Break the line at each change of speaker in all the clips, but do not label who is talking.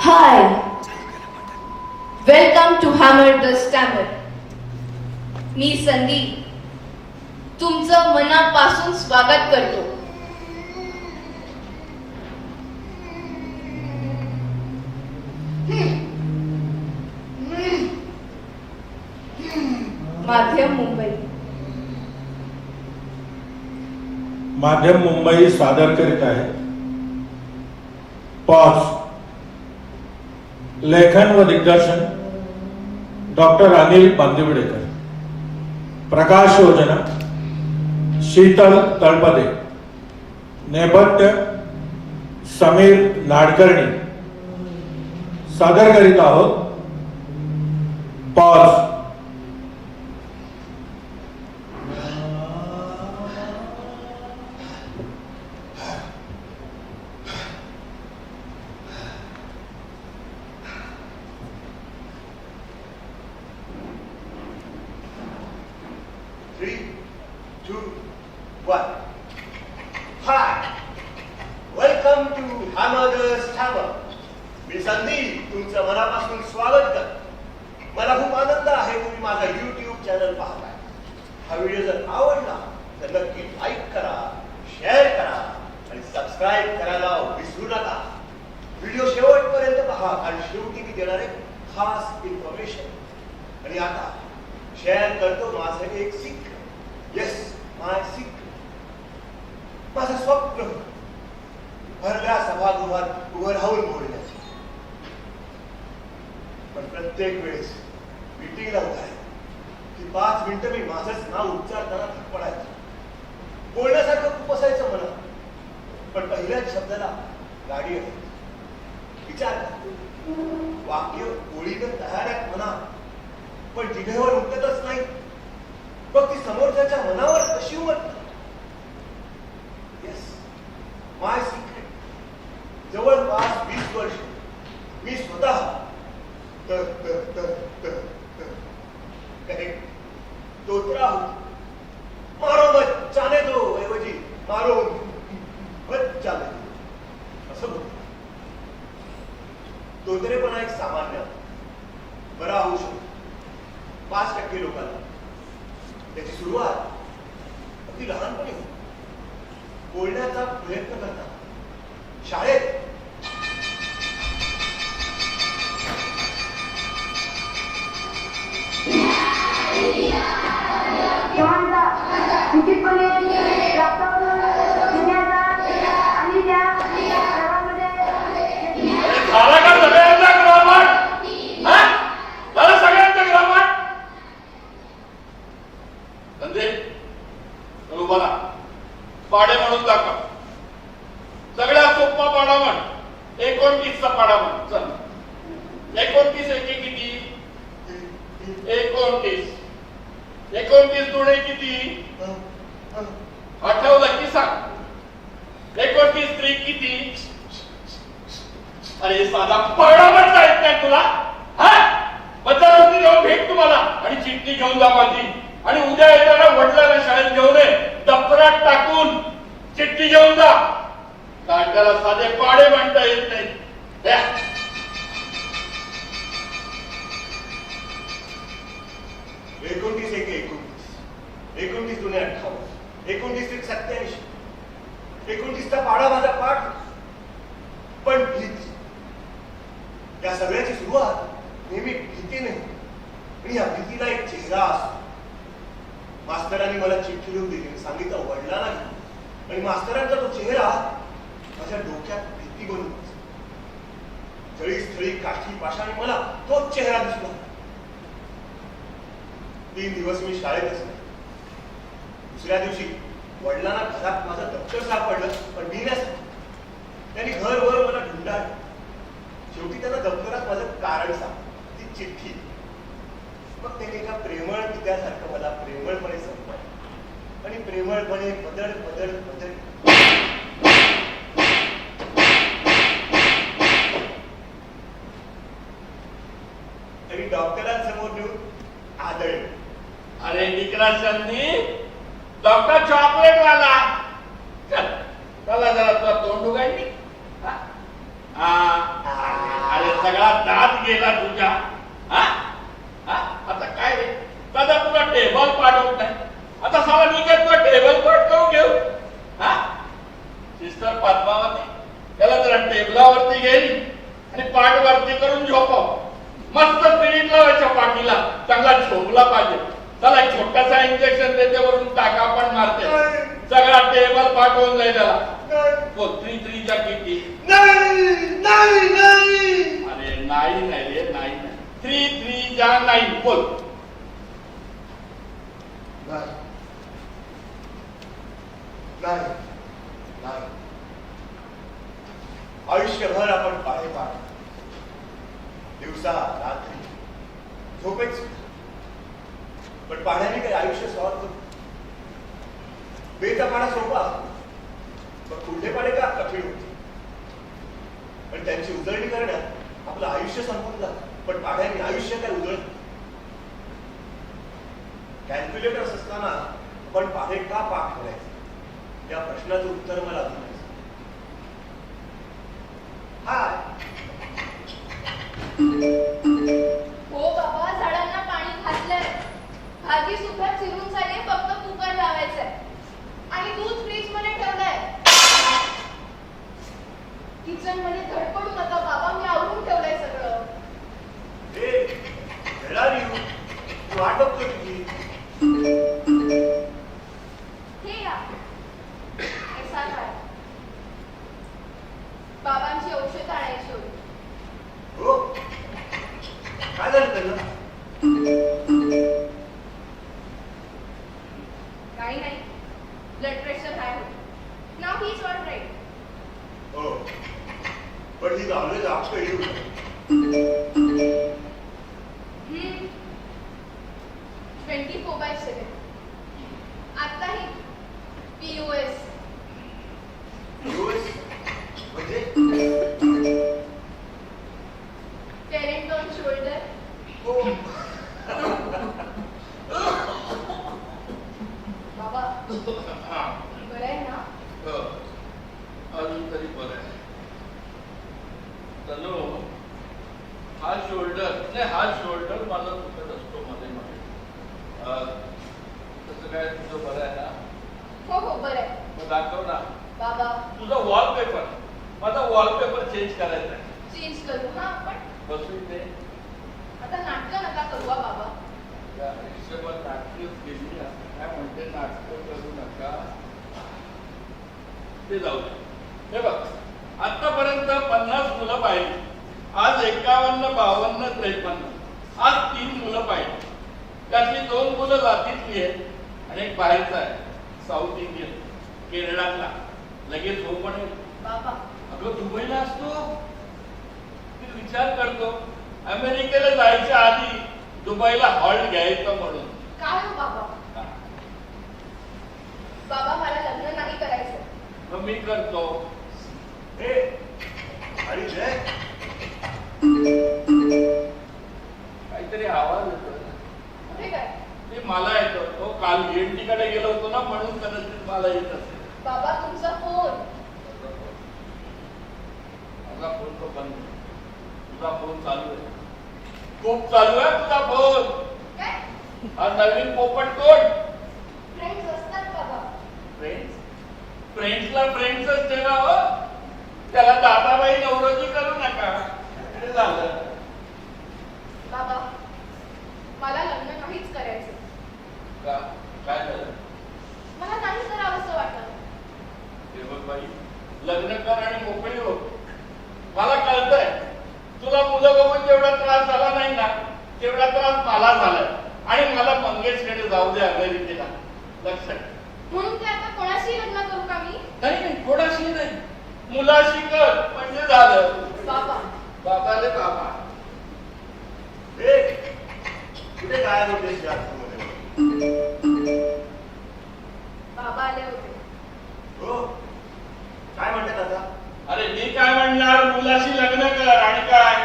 Hi, welcome to Hammer the Stammer. मी संदीप तुमचं मनापासून स्वागत करतो. माध्यम मुंबई.
माध्यम मुंबई सादर करीत आहे पॉज. लेखन व दिग्दर्शन डॉक्टर अनिल बांदिवडेकर. प्रकाश योजना शीतल तळपदे. नेपथ्य समीर नाडकर्णी. सादर करीत आहोत pause.
Welcome to hammer the stammer. मी संदीप तुमचं मनापासून स्वागत करतो. मला खूप आनंद आहे तुम्ही माझा YouTube चॅनल पाहताय. हा व्हिडिओ जर आवडला तर नक्की लाईक करा, शेअर करा आणि सबस्क्राईब करायला विसरू नका. व्हिडिओ शेवटपर्यंत पहा आणि शेवटी मी देणार आहे खास इन्फॉर्मेशन. आणि आता शेअर करतो माझं एक सिक्रेट. येस, माय सिक्रेट. माझं स्वप्न भरल्या सभागृहात उभं राहून बोलण्याचे. पण प्रत्येक वेळेस मीटिंगला उभारायचं की 5 मिनिटं मी माझंच नाव उच्चारताना पडायचं. बोलण्यासारखं खूप असायचं मला, पण पहिल्याच शब्दाला गाडी आहे. विचार वाक्य ओळीनं तयार आहेत म्हणा, पण जिभेवर उमटतच नाही. मग ती समोरच्याच्या मनावर कशी उमटतात? येस, माय सिक्रेट. जवळपास 20 वर्ष मी स्वतः तोत्रा होतो. मारो मत जाने दो ऐवजी मारो मत जाने दो असं होतं. तोतरेपणा एक सामान्य बरा होऊ शकतो 5% लोकांना. त्याची सुरुवात अगदी लहानपणी होती. बोलण्याचा प्रयत्न करता शाळेत
पाडे म्हणून दाखव. सगळ्यात सोपा पाडा म्हण. 29चा पाडा म्हण. चल, 29 एके किती? 29. 29 दुणे किती? आठवलं की सांग. 29 त्रिक किती? अरे साधा पाडा म्हणता येत नाही तुला? बजारात जाऊन भेट तुम्हाला आणि चिठ्ठी घेऊन जा माझी. आणि उद्या येताना वडिलांना शाळेत घेऊन ये. दप्तरात टाकून चिठ्ठी घेऊन जा. काढल्याला साधे पाडे म्हणता येत नाही.
29 एके 29, 29 दुने 58, 29 त्रिक 87. 29चा पाडा माझा पाठ. पण भीती, या सगळ्याची सुरुवात नेहमी भीतीने. आणि या भीतीला एक चेहरा असतो. मास्तरांनी मला चिठ्ठी लिहून दिली, सांगितलं वडिलांना घे. आणि मास्तरांचा तो चेहरा माझ्या डोक्यात भीती बनून जळी स्थळी काठी पाशाने मला तोच चेहरा दिसला. 3 दिवस मी शाळेत असलो. दुसऱ्या दिवशी वडिलांना घरात माझं दप्तर सापडलं, पण मी नसतो. त्यांनी घरभर मला ढुंढाळलं. शेवटी त्यांना दप्तरात माझं कारण सांग, ती चिठ्ठी. मग त्यांनी एका प्रेमळ पित्यासारखं मला प्रेमळपणे संपवलं आणि प्रेमळपणे बदल बदल बदल तरी डॉक्टरांसमोर नेऊन आदळले.
अरे निकराशांनी डॉक्टर चॉकलेट वाला. चल चला जरा तुला तोंड उघडली. अरे सगळा दात गेला तुझ्या. हा हा आता काय रे दादा तुला टेबल पाठवत नाही. आता साला मी काय तुला टेबल पाठ करून घेऊ. हा सिस्टर पद्मावती त्याला जरा टेबलावरती गेली आणि पाठ वरती करून झोपव. मस्त पिरिट लावायच्या पाठीला चांगला झोपला पाहिजे. चला एक छोटासा इंजेक्शन देते वरून टाका पण मारते. सगळा टेबल पाठवून जाईल त्याला. बोल 3-3च्या किती.
नाही
अरे नाही रे नाही 3-3च्या नाही बोल.
नाही आयुष्यभर आपण पाळे पाड दिवसा रात्री झोपेच पण पाण्याने काही आयुष्य सॉल्व करतो. बेचा पाडा सोपा असतो पण पुढले पाडे का कठीण होते. पण त्यांची उजळणी करण्यात आपलं आयुष्य संपून जातं. पण पाड्याने आयुष्य काय उजळत. कॅल्क्युलेटर्स असताना आपण पाढे का पाठ करायचे या प्रश्नाचं उत्तर मला अजून हाय.
हो बाबा झाडांना पाणी घातलंय. भाजी सुद्धा चिरून झाली फक्त कुकर लावायचंय आणि दूध फ्रीज मध्ये ठेवलंय. किचन मध्ये धडपडू नका बाबा मी आवरून ठेवलंय सगळं.
तू आटोपतो तुझी.
हे या SRY. बाबांची औषध आणायची होती.
हो काय झालं त्यांना.
काही नाही ब्लड प्रेशर हाय होतं. नाव ही इज ऑल राईट.
हो पण ही ऑलवेज आफ्टर यू.
24/7 आताही POS
म्हणजे
पेरेंट ऑन शोल्डर.
हो
बाबा बरं आहे ना.
अजून तरी बरं आहे. तनु हा शोल्डर नाही हा शोल्डर माझा दुखत असतो मध्ये मध्ये. तसं काय तुझं बरं आहे ना.
हो हो बरं आहे.
मग दाखव ना
बाबा
तुझा वॉलपेपर. माझा वॉलपेपर चेंज करायचा आहे.
चेंज करू हा आपण.
बसू इथे.
आता नाटकं नका करू हा बाबा.
या आयुष्यभर नाटकच केली असं काय म्हणते नाटकं करू नका. ते जाऊ दे. हे बघ आतापर्यंत 50 मुलं पाहिली. आज 51, 52, 53 आज 3 मुलं पाहिली. त्यातली 2 मुलं जातीतली आहेत आणि एक बाहेरचा आहे साऊथ इंडियन केरळातला. लगेच हो पण
बाबा
अगं दुबईला असतो. मी विचार करतो अमेरिकेला जायच्या आधी दुबईला हॉल्ट घ्यायचं म्हणून.
काय हो बाबा. बाबा मला लग्न नाही करायचं.
मग मी करतो.
हे आणि जय
काहीतरी आवाज येतो.
कुठे काय.
ते मला येतो. तो काल ENT कडे गेलो होतो ना म्हणून कदाचित मला येत असेल.
बाबा तुमचा फोन.
माझा फोन तो बंद. तुझा फोन चालू आहे. खूप चालू आहे तुझा फोन.
काय
हा नवीन पोपट कोण.
फ्रेंड्स असतात बाबा.
फ्रेंड्स. फ्रेंड्सला फ्रेंड्सच ठेवा हो. त्याला दादाबाई नवरोजी करू नका. हे झालं.
बाबा मला लग्न नाहीच करायचं.
का काय झालं.
मला नाही करावंसं वाटत.
हे बघ बाई लग्न कर आणि मोकळी हो. मला कळतंय तुला मुलं बघून जेवढा त्रास झाला नाही ना तेवढा त्रास मला झालाय. आणि मला मंगेशकडे जाऊ दे अमेरिकेला. लक्षात.
म्हणून ते आता कोणाशी लग्न करू का मी.
नाही कोणाशी नाही मुलाशी कर म्हणजे झालं.
बाबा
बाबाले बाबा.
हे कुठे काय होते
बाबा आले होते.
हो काय म्हणतात आता.
अरे मी काय म्हणणार मुलाशी लग्न कर आणि काय.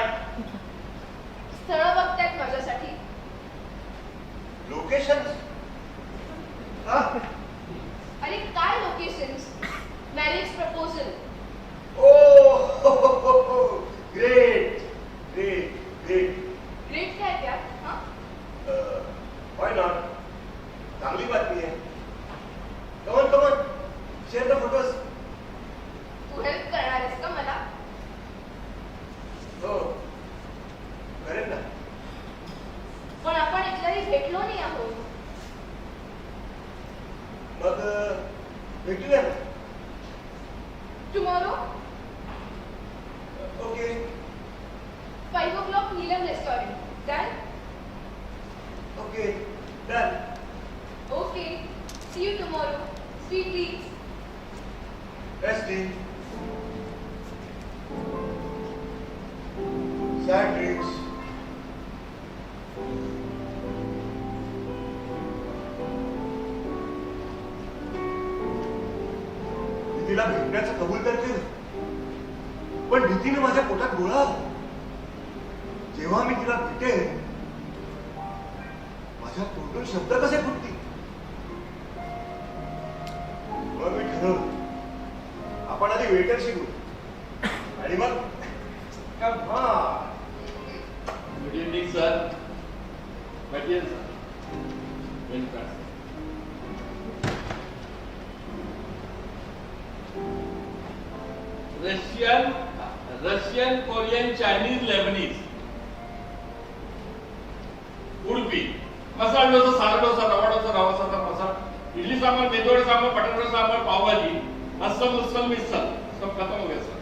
स्थळ बघतायत माझ्यासाठी.
लोकेशन
अरे काय locations. Marriage proposal.
Oh great हो करेन ना.
पण आपण एकदाही भेटलो नाही आहोत.
मग भेटूया ना.
Tomorrow
okay.
5 o'clock Neelam restaurant. Done?
Okay done.
Okay. See you tomorrow. Sweet dreams.
एसटी. Sad dreams. मी तिला भेटण्याचं कबूल तर केलं, पण भीतीने माझ्या पोटात गोळा आला. जेव्हा मी तिला भेटेन माझ्या तोंडून शब्द कसे फुटतील. मग मी ठरवलं आपण आधी वेटरशी बोलू आणि मग
good evening sir. Patil sir. Welcome. Russian Korean Chinese Lebanese Udupi masala dosa साधा डोसा रवा डोसा रवा साधा मसाला इडली सांबर मेदोडे सांबर बटाटा सांबर पावभाजी अस्सम उस्सम मिसल सब खत्म हो गया सर.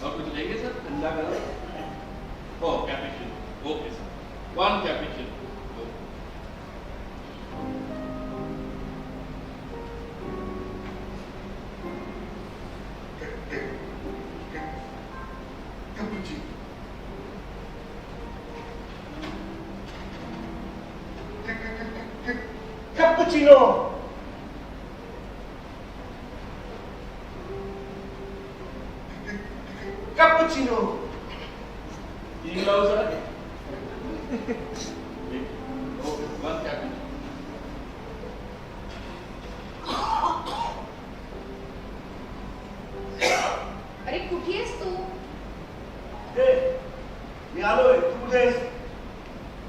और कुछ लेंगे सर? ठंडा गरम. हो cappuccino. Okay sir. 1 cappuccino.
Cappuccino. Cappuccino.
तीन लाओ सर. Okay 1 cappuccino.
अरे कुठे आहेस तू?
हे मी आलोय. तू कुठे आहेस?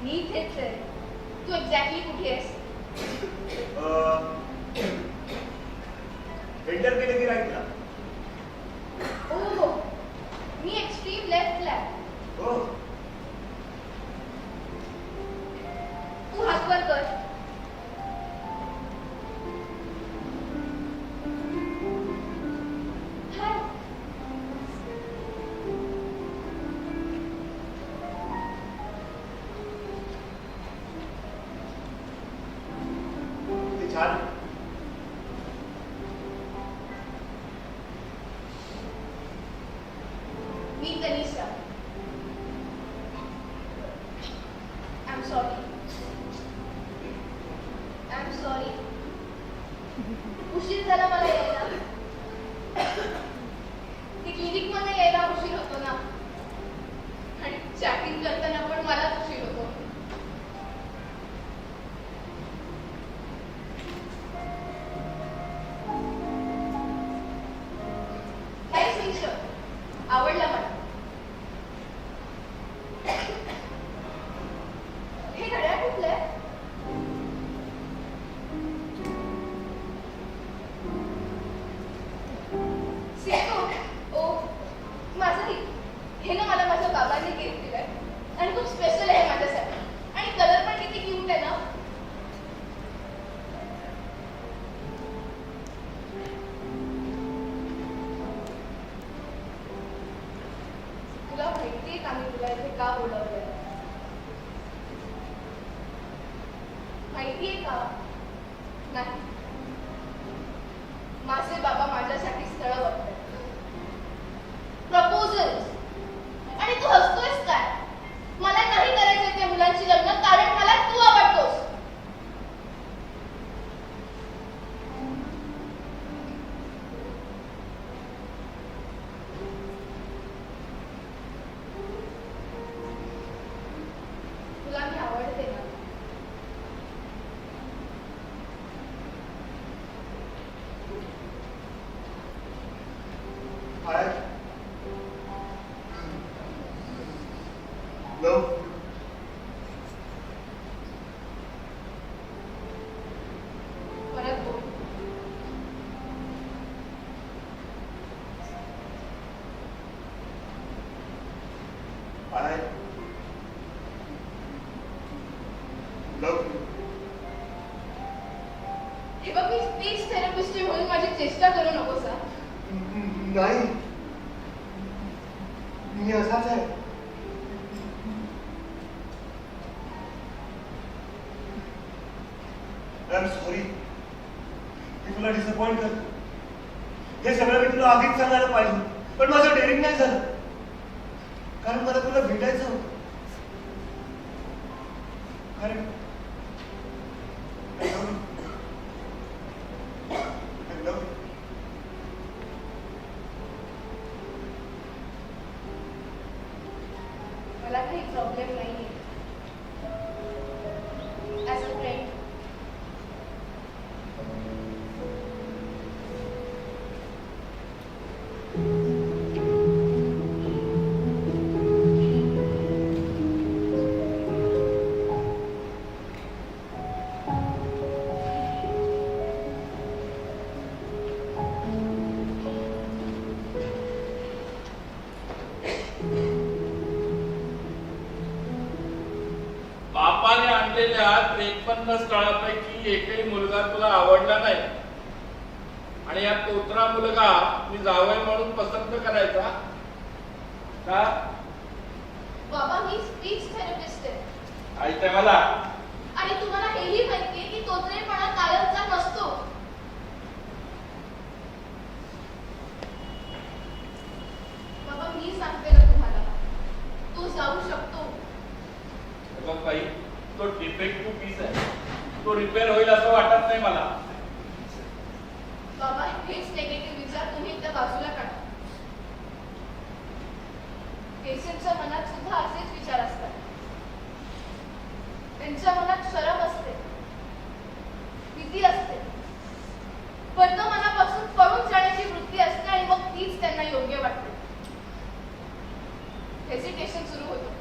मी इथेच आहे. तू एक्झॅक्टली कुठे आहेस?
एंटर केलं की राईटला.
ओह, मी एक्स्ट्रीम लेफ्टला आहे.
हो.
तू हात वर कर. हाय.
ते छान.
मी Tanisha. I am sorry. I am sorry. उशीर झाला मला यायला. ते क्लिनिक मध्ये यायला उशीर होतो ना, आणि चॅटिंग करताना पण मलाच उशीर होतो. थँक्स निशा. आवडला मला. हे घड्याळ कुठलं आहे? सिको. ओ माझं नाही. हे ना मला माझ्या बाबांनी गिफ्ट दिलंय आणि खूप स्पेशल आहे माझ्यासाठी. आणि कलर पण किती क्यूट आहे ना. तुला माहितीये का मी तुला इथे का बोलवलंय? माहितीये का? नाही. माझे बाबा माझ्यासाठी स्थळ बघतायत. प्रपोजल. आणि तू हसतोयस काय? मला नाही करायचंय त्या मुलांची लग्न, कारण मला तू आवडतोस. तुला मी आवडते ना.
I love you.
परत बोल.
I love you.
हे बघ, मी स्पीच थेरपिस्ट म्हणून माझी चेष्टा करू नकोस हा.
नाही, मी असाच आहे. आय एम सॉरी, मी तुला डिसअपॉइंट करतो. हे सगळं मी तुला आधीच सांगायला पाहिजे, पण माझं डेअरिंग नाही झालं, कारण मला तुला भेटायचं होतं. कारण I love you. I love you.
मला काही प्रॉब्लेम नाहीये. ॲज अ फ्रेंड
बापाने आणलेल्या 53 स्थळापैकी एकही मुलगा तुला आवडला नाही आणि या तोत्रा मुलगा मी जावई म्हणून पसंत करायचा का?
बाबा, मी स्पीच थेरपिस्ट आहे.
ऐकते मला.
आणि तुम्हाला हेही माहितीये की तोत्रेपणा कायमचा नसतो. बाबा, मी सांगते ना तुम्हाला, तो जाऊ शकतो.
बघ बाई, तो डिफेक्टिव्ह पीस आहे, तो रिपेअर होईल असं वाटत नाही मला.
बाबा, हेच निगेटिव्ह विचार तुम्ही एकदा बाजूला काढा. पेशंटच्या मनात सुद्धा असेच विचार असतात. त्यांच्या मनात शरम असते, भीती असते, पण तो मनापासून पळून जाण्याची वृत्ती असते आणि मग तीच त्यांना योग्य वाटते. हेजिटेशन सुरू होतो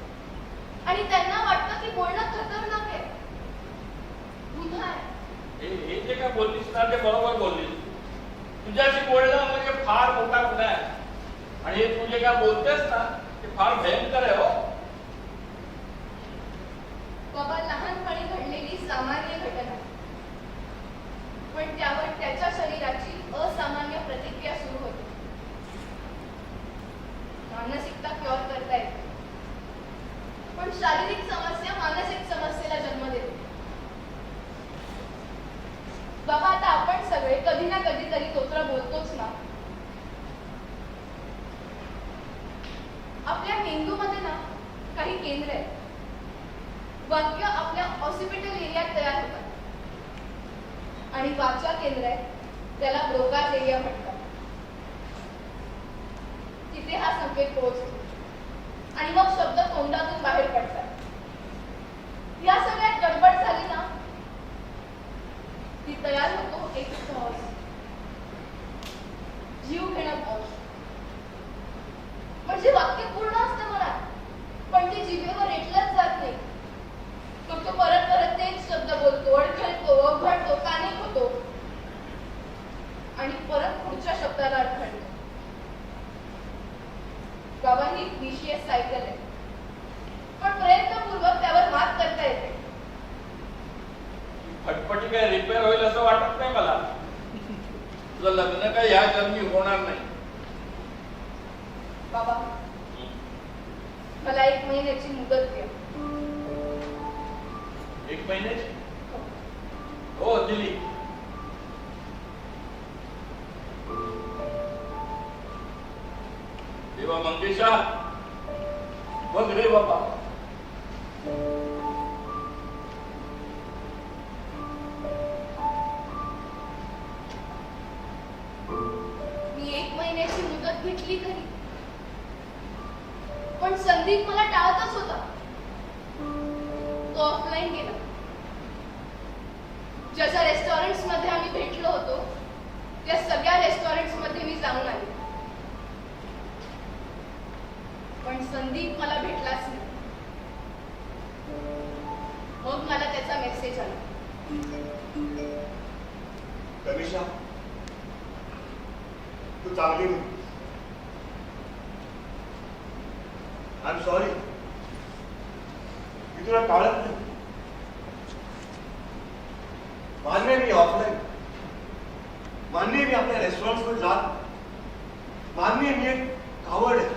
आणि त्यांना वाटतं की बोलणं खतरनाक आहे, गुन्हा आहे.
हे जे काय बोललीस ना ते बरोबर बोललीस. तुझ्याशी बोलणं म्हणजे फार मोठा गुन्हा आहे आणि हे तू जे काय बोलतेस ना ते फार भयंकर आहे हो.
बाबा, लहानपणी घडलेली सामान्य घटना, पण त्यावर त्याच्या शरीराची असामान्य प्रतिक्रिया सुरू होते. मानसिकता क्युअर करता येते, पण शारीरिक समस्या मानसिक समस्येला जन्म देते. बाबा, आता आपण सगळे कधी ना कधीतरी तोत्रा बोलतोच ना. आपल्या मेंदूमध्ये ना काही केंद्र आहेत. वाक्य आपल्या ऑसिपिटल एरियात तयार होतात आणि वाचा केंद्र आहे, त्याला ब्रोकाज एरिया म्हणतात. तिथे हा संकेत पोहोचतो आणि मग शब्द तोंडातून बाहेर पडतात. या सगळ्यात गडबड झाली ना ती तयार होतो एक पॉज, जीव घेणं पॉज. म्हणजे वाक्य पूर्ण असतं मनात, पण ते जिभेवर रेटलंच जात नाही. तो परत परत तेच शब्द बोलतो, अडखळतो, अवघडतो, पॅनिक होतो आणि परत पुढच्या शब्दाला अडखळतो. बाबा, ही विशियस सायकल आहे, पण प्रयत्नपूर्वक त्यावर मात करता येते.
फटफटी काय रिपेअर होईल असं वाटत नाही मला. तुझं लग्न काय या जन्मी होणार नाही.
बाबा, मला 1 महिन्याची मुदत द्या.
1 महिन्याची? हो, दिली. देवा मंगेशा, बघ रे बाबा,
मी 1 महिन्याची मुदत घेतली खरी, पण संदीप मला टाळतच होता. तो ऑफलाईन गेला. ज्या ज्या रेस्टॉरंट्स मध्ये आम्ही भेटलो होतो त्या सगळ्या रेस्टॉरंट्स मध्ये मी जाऊन आले, पण संदीप मला भेटलाच नाही. मग मला त्याचा मेसेज आला.
कनिषा, तू चांगली होती. आय एम सॉरी मी तुला टाळत नाही. मान्य मी ऑफलाईन, मान्य मी आपल्या रेस्टॉरंटवर जात, मान्य मी एक कावड आहे.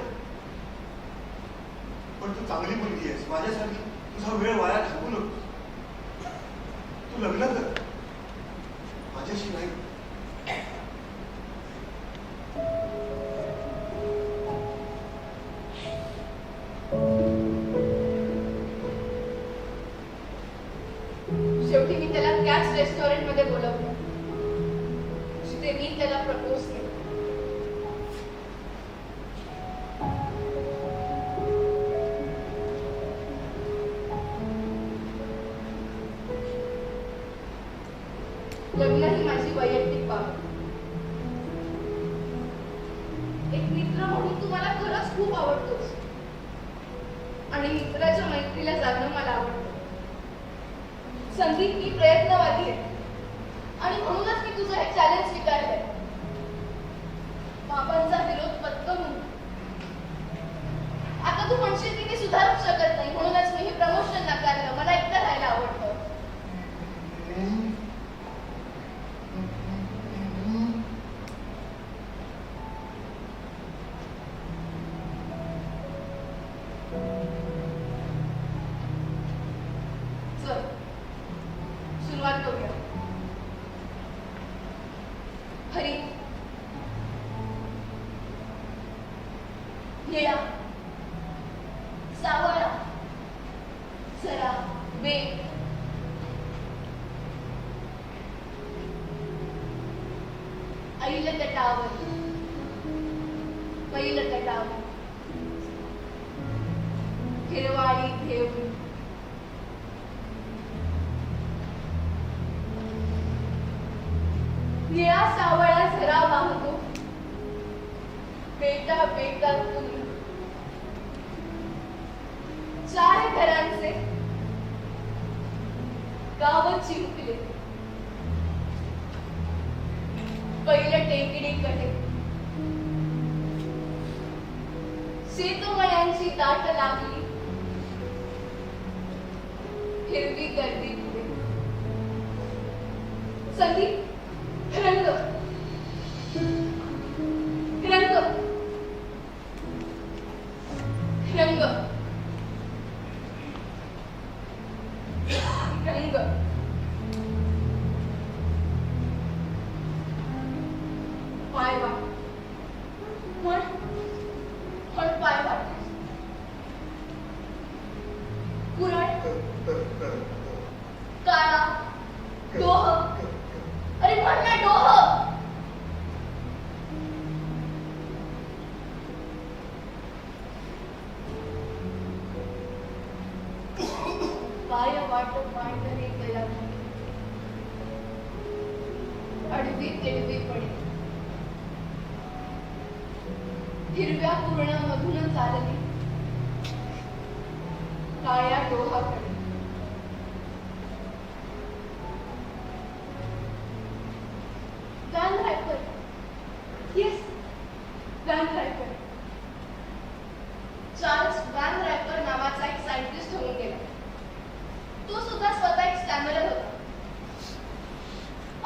पण तू चांगली मुलगी आहेस, माझ्यासाठी तुझा वेळ वाया घालवू नको. तू लग्न कर माझ्याशी नाही.
शेवटी मी त्याला त्याच रेस्टॉरंट मध्ये बोलवलं जिथे मी त्याला प्रपोज केलं. लग्न ही माझी वैयक्तिक बाब. एक मित्र म्हणून तू मला खरंच खूप आवडतोस आणि मित्राच्या मैत्रीला जाणं मला आवडतं. संदीप मी प्रयत्नवादी आहे आणि म्हणूनच मी तुझं हे चॅलेंज स्वीकारलंय. बाबांचा विरोध पत्करून आता तू म्हणशील की मी सुधारू शकत नाही, म्हणूनच मी हे प्रमोशन नाकारलं. मला एकटं राहायला आवडतं. चल सुरुवात करूया. हरी, निळा, सावळा, जरा वेग, ऐल तटावर, पैल तटावर, हिरवाळी घेऊन, निळा सावळा झरा वाहतो, बेटा बेटा तुम्ही. चार घरांचे गाव चिंकले, पहिलं टेकडीकडे शेतमळ्यांची दाट लागली, हिरवी गर्दी पुढे. संदीप, रंग रंग रंग रंग पाय वाट म्हण पाय वाट. कुरळ, काळा, डोह, अरे म्हण ना डोह. पाय वाट पांढरे गला, अडवी तिडवी पडे, हिरव्या पूर्णामधून चालली काळ्या डोहाकडे. Van Riper, yes Van Riper. Charles Van Riper नावाचा एक सायंटिस्ट होऊन गेला. तो सुद्धा स्वतः एक स्टॅमरर होता.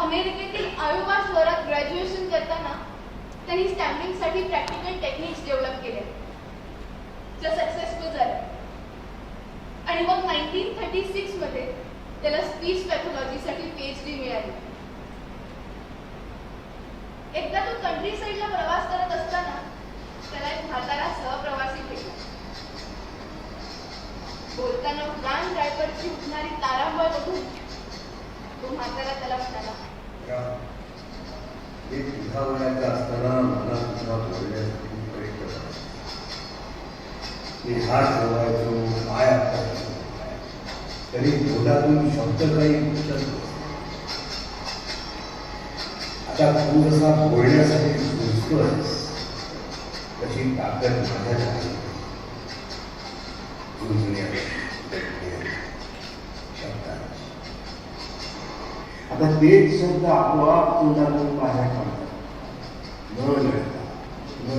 अमेरिकेतील आयोवा शहरात ग्रॅज्युएशन करताना त्यांनी स्टॅम्पिंगसाठी प्रॅक्टिकल टेक्निक्स डेव्हलप केल्या, ज्या सक्सेसफुल झाल्या. आणि मग 1936 मध्ये त्याला स्पीच पॅथॉलॉजीसाठी PhD मिळाली. एकदा तो कंट्री साईडला प्रवास करत असताना त्याला एक म्हातारा सहप्रवासी भेटला. बोलताना व्हॅन ड्रायव्हरची उठणारी तारांबळ बघून तो म्हातारा त्याला म्हणाला,
तुझ्या वयाचा असताना मला तुझा बोलण्यासाठी प्रयत्न करा. मी हात ठेवायचो, पाय आपटायचो, तरी बोलातून शब्द काही उच्चारत नव्हते. आता तू जसा बोलण्यासाठी सुचतोस तशी ताकद माझ्यात आहे. आता तेच शब्द आपोआप तोंडातून बाहेर पडतात, न लढता न.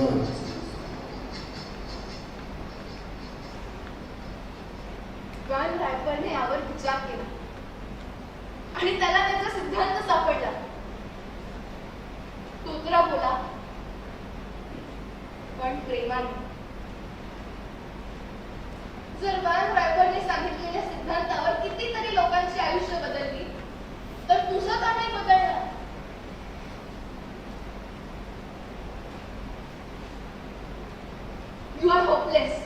इव्हान रॅपरने यावर विचार केला आणि त्याला त्याचा सिद्धांत सापडला. तोत्रा बोला, पण प्रेमाने. जर व्हॅन रॅपरने सांगितलेल्या सिद्धांतावर कितीतरी लोकांची आयुष्य बदलली, तर तुझं का नाही बदलणार? You are hopeless.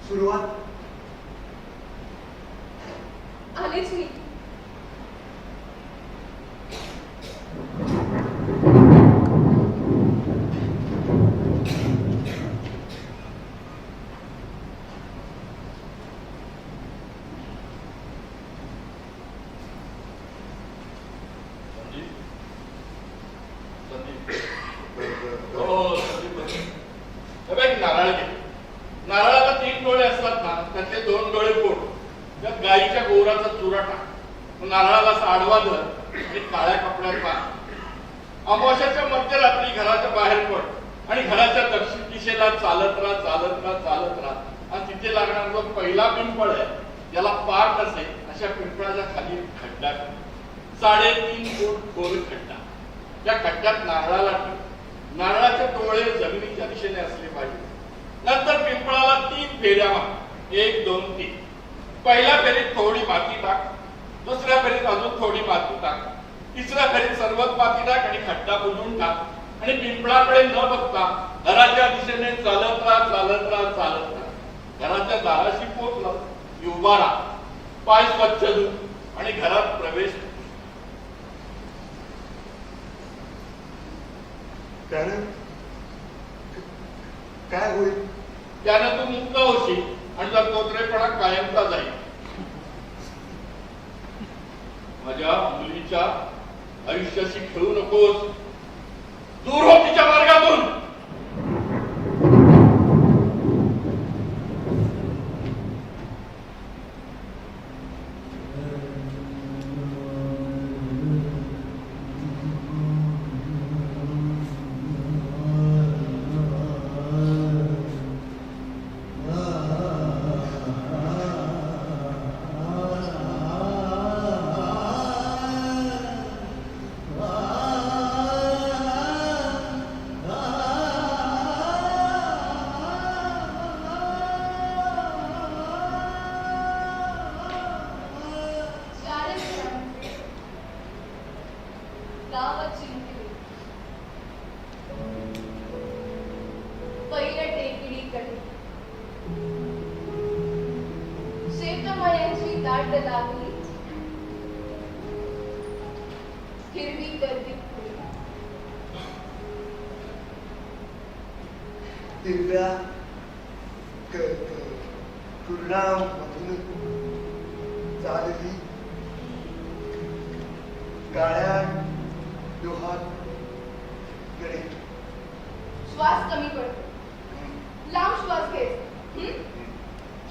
सुरुवात
आलीच मी.
नारळ घे. नारळाला 3 डोळे असतात ना, त्यातले 2 डोळे फोड. त्या गाईच्या गोराचा चुरा टाक. नारळाला आडवा धर आणि काळ्या कपड्यात बांध. अमावस्याच्या मध्यरात्री घराच्या बाहेर पड आणि घराच्या दक्षिण दिशेला चालत राहा. आणि तिथे लागणारा जो पहिला पिंपळ आहे, त्याला पार नसेल अशा पिंपळाच्या खाली खड्डा कर. 3.5 फूट खोल खड्डा. त्या खड्ड्यात नारळाला ठेव. नारळाचे डोळे जमिनीच्या दिशेने असले पाहिजे. नंतर पिंपळाला 3 फेऱ्या मार. 1, 2, 3. पहिल्या फेरीत थोडी माती टाक. दुसऱ्या फेरीत अजून थोडी माती टाक. तिसऱ्या फेरीत सर्वच माती टाक आणि खड्डा बुजवून टाक. आणि पिंपळाकडे न बघता घराच्या दिशेने चालत राहा. घराच्या दाराशी पोचलं की उभा राहा. पाय स्वच्छ धु आणि घरात प्रवेश कर.
त्यानं काय होईल?
त्यानं तू मुक्त होशील आणि तुझा तोत्रेपणा कायमचा जाईल. माझ्या मुलीच्या आयुष्याशी खेळू नकोस. दूर हो तिच्या मार्गातून.
दिव्या कुर्णामधून चालली काळ्या डोहात कडे.
श्वास कमी पडतो. लांब श्वास घे.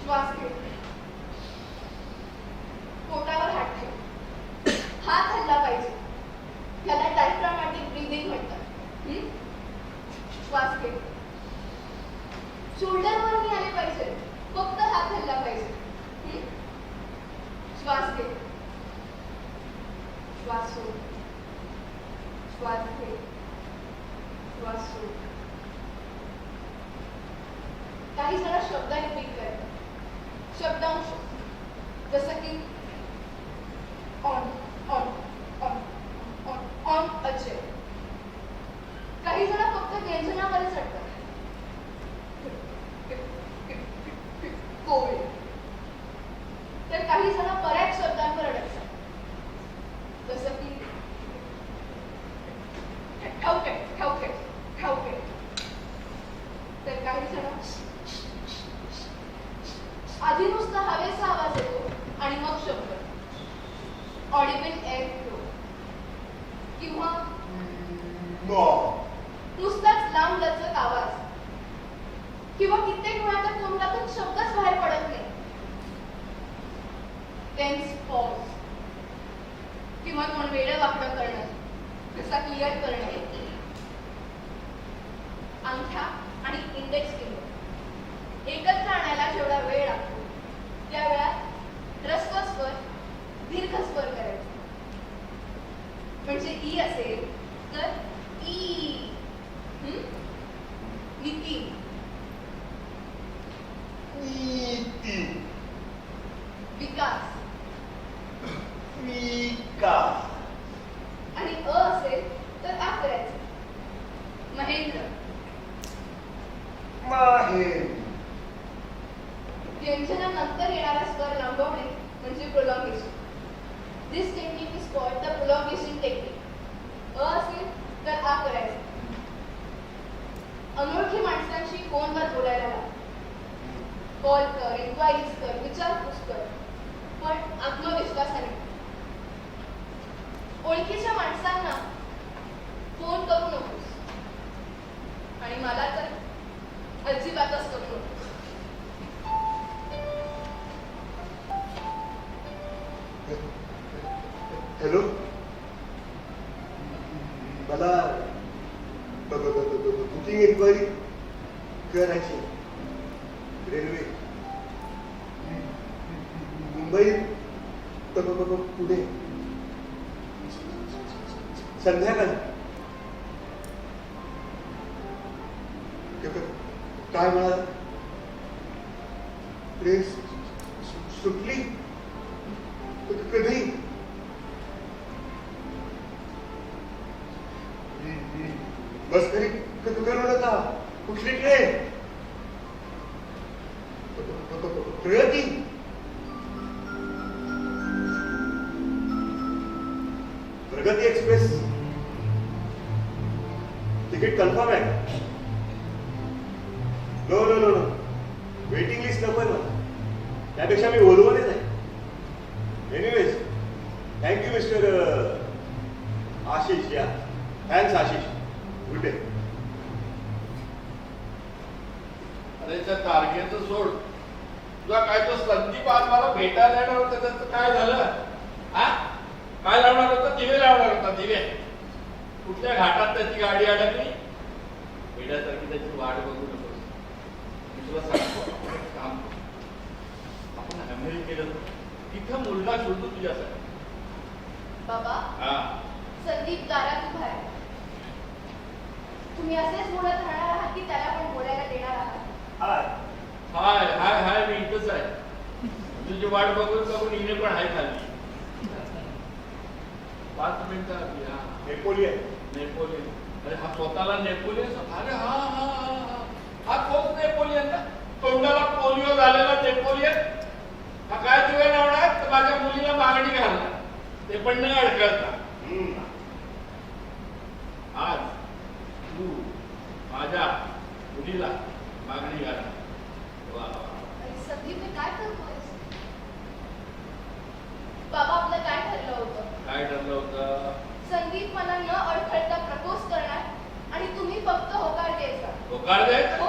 श्वास घे. पोटावर हात ठेव. हात हल्ला पाहिजे. याला डायफ्रामॅटिक ब्रीदिंग म्हणतात. श्वास घे. शोल्डरवर मी आले पाहिजे. फक्त हात हल्ला पाहिजे. श्वास घे. श्वास सोड. श्वास घे. श्वास सोड. काही जण शब्दाने पीक करतात. शब्दांश जसं की on on on on on अचे. काही जण फक्त व्यंजनावर चढतात. कोविड. तर काही जण बऱ्याच शब्दांवर अडकतात. जसं की ठाऊके ठाऊके ठाऊके. तर काही जण आधी नुसता हवेचा आवाज येतो आणि मग शब्द. Audible air flow. किंवा नुसताच लांब लचक आवाज. किंवा कित्येक वेळा तर तोंडातून शब्दच बाहेर पडत नाही. Tense pause. किंवा तोंड वेडं वाकडं करणं. कसा क्लिअर करणे, अंगठा आणि इंडेक्स फिंगर एकत्र आणायला जेवढा वेळ लागतो त्या वेळात ह्रस्व स्वर दीर्घ स्वर करायचा. म्हणजे ई असेल तर ई, नितीन,
नीती,
विकास,
विकास,
आणि अ असेल तर आ करायचं. महेंद्र.
माहेर,
व्यंजनानंतर येणारा स्वर लांबवणे म्हणजे prolongation. This technique is called the prolongation technique. अ असेल तर आ करायचं. अनोळखी माणसांशी फोनवर बोलायला लाग. कॉल कर, इन्क्वायरीज कर, विचारपूस कर, पण आत्मविश्वासाने. ओळखीच्या माणसांना फोन करू नकोस, आणि मला तर अजिबातच करू नकोस.
हॅलो, मला बुकिंग इन्क्वायरी करायची. रेल्वे मुंबई पुणे संध्याकाळी. काय म्हणाला? ट्रेन सुटली कधी? बस तरी करू नका. कुठली train? Pragati. Pragati express ticket confirm आहे? No no no no, waiting list नको आहे मला. त्यापेक्षा मी ओलवलेच आहे. Anyways, thank you mister Ashish. Yeah, thanks Ashish. Good day.
अरे त्या तारखेचं सोड. तुला काय तो संदीप आज मला भेटायला येणार होता, त्याचं काय झालं? हा, काय लावणार होता? दिवे लावणार होता. दिवे कुठल्या घाटात त्याची गाडी अडकली? भेटायसारखी त्याची वाट बघू नकोस. मी तुला सांगतो, आपण एक काम करू. आपण अमेरिकेला तिथं मुलगा शोधतो तुझ्यासाठी.
बाबा,
हा,
संदीप दारात उभा आहे. तुम्ही असेच बोलत राहणार आहात की त्याला पण बोलायला देणार आहात?
हाय.
हाय हाय हाय, मी इथंच आहे. तुझी वाट बघून बघून हिने पण हाय खाल्ली. 5 मिनिटं आधी. हा,
नेपोलियन.
नेपोलियन. अरे हा स्वतःला नेपोलियन. अरे हा हा हा हा तोच नेपोलियन ना, तोंडाला पोलिओ झालेला नेपोलियन. हा काय दिवे लावणार? तर माझ्या मुलीला मागणी घालणार, ते पण न अडकळता. आज तू माझ्या मुलीला मागणी घालणार. वा वा.
आणि संदीप हे काय करतोयस? बाबा, आपलं काय ठरलं होतं?
काय ठरलं होतं?
संदीप मला न अडखळता प्रपोज करणार आणि तुम्ही फक्त होकार द्यायचा.
होकार द्यायचा?
हो.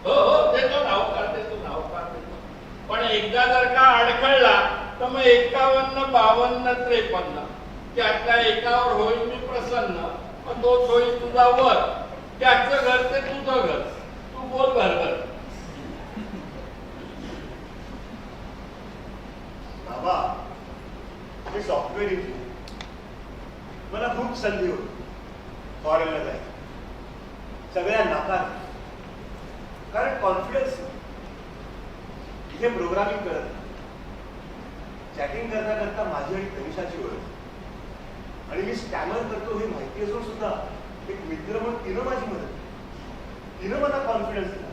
हो हो, देतो ना, होकार देतो ना, होकार देतो. पण एकदा जर का अडखळला तर मग 51, 52, 53 त्यातल्या एकावर होईल मी प्रसन्न, पण तोच होईल तुझा वर. त्याचं घर ते तुझं घर. तू बोल घरभर.
बाबा, मी सॉफ्टवेअर इंजिनियर. मला खूप संधी होती फॉरेनला जायची. सगळ्या नाकार, कारण कॉन्फिडन्स. इथे प्रोग्रामिंग करत चॅटिंग करता करता माझी आणि तनिषाची ओळख, आणि मी स्टॅमर करतो हे माहिती असून सुद्धा एक मित्र म्हणून तिनं माझी मदत. तिनं मला कॉन्फिडन्स दिला.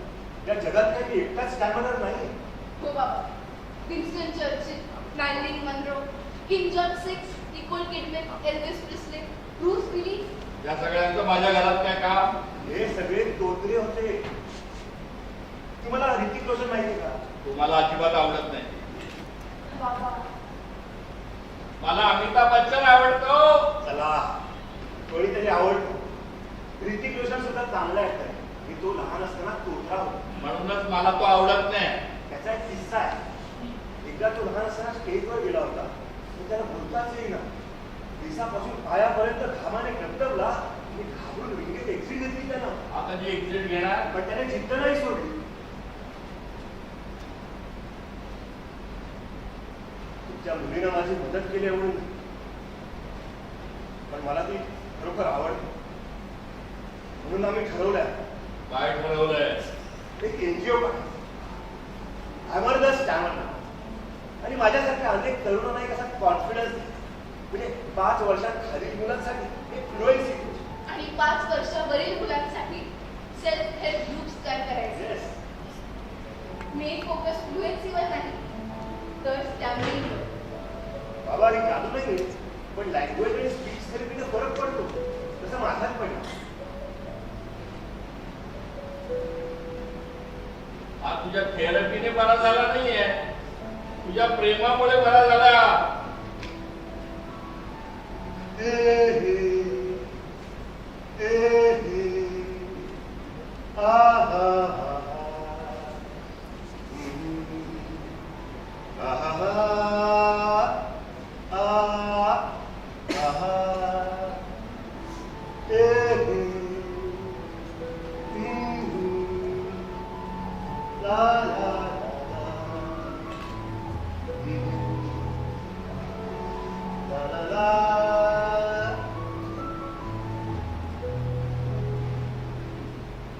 या जगात काही मी एकटाच स्टॅमरर नाही.
हो बाबा, Winston Churchill, Marilyn Monroe, King George VI, Nicole Kidman, Elvis Presley, Bruce Willis.
या सगळ्यांचं माझ्या घरात काय काम?
हे सगळे तोत्रे होते. तुम्हाला ऋतिक रोशन माहिती का?
तुम्हाला अजिबात आवडत नाही.
बाबा,
मला अमिताभ बच्चन आवडतो.
चला, कोणीतरी आवडतो. ऋतिक रोशन सुद्धा चांगला ऍक्टर आहे. मी तो लहान असताना तोत्रा होता.
म्हणूनच मला तो आवडत नाही.
त्याचा एक किस्सा आहे. एकदा तो लहान असताना स्टेजवर गेला होता, तर त्याला बोलताच येईना. केसापासून पायापर्यंत घामाने टपटपला मी घाबरून विंगेत एक्झिट घेतली त्याला.
आता जी एक्झिट घेणार
पण त्याने जिद्द नाही सोडली. तुमच्या मुलीनं माझी मदत केली म्हणून, पण मला ती खरोखर आवडते. म्हणून आम्ही ठरवलंय
काय ठरवलंय?
एक एनजीओ काढायचं. Hammer the stammer. आणि माझ्यासारख्या अनेक तरुणांना एक असा कॉन्फिडन्स म्हणजे 5 वर्षात खालील मुलांसाठी एक फ्लुएन्सी कोच.
आणि 5 वर्षावरील मुलांसाठी सेल्फ हेल्प ग्रुप्स तयार करायचे.
येस.
मेन फोकस फ्लुएन्सीवर नाही तर स्टॅमिनावर.
बाबा ही जादू नाही, पण लँग्वेज आणि स्पीच थेरपीने फरक पडतो तसं माझाच पडला.
हा तुझ्या थेरपीने बरा झाला नाहीये, तुझ्या प्रेमामुळे बरा झाला.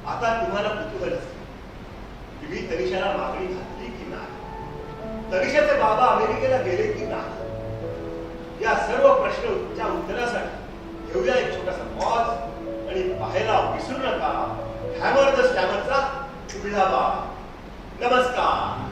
आता तुम्हाला कुतूहल असेल की मी तनिषाला मागणी घातली की नाही, तनिषाचे बाबा अमेरिकेला गेले की नाही. या सर्व प्रश्नांच्या उत्तरासाठी घेऊया एक छोटासा पॉज आणि पाहायला विसरू नका हॅमर द स्टॅमरचा पुढला भाग. नमस्कार.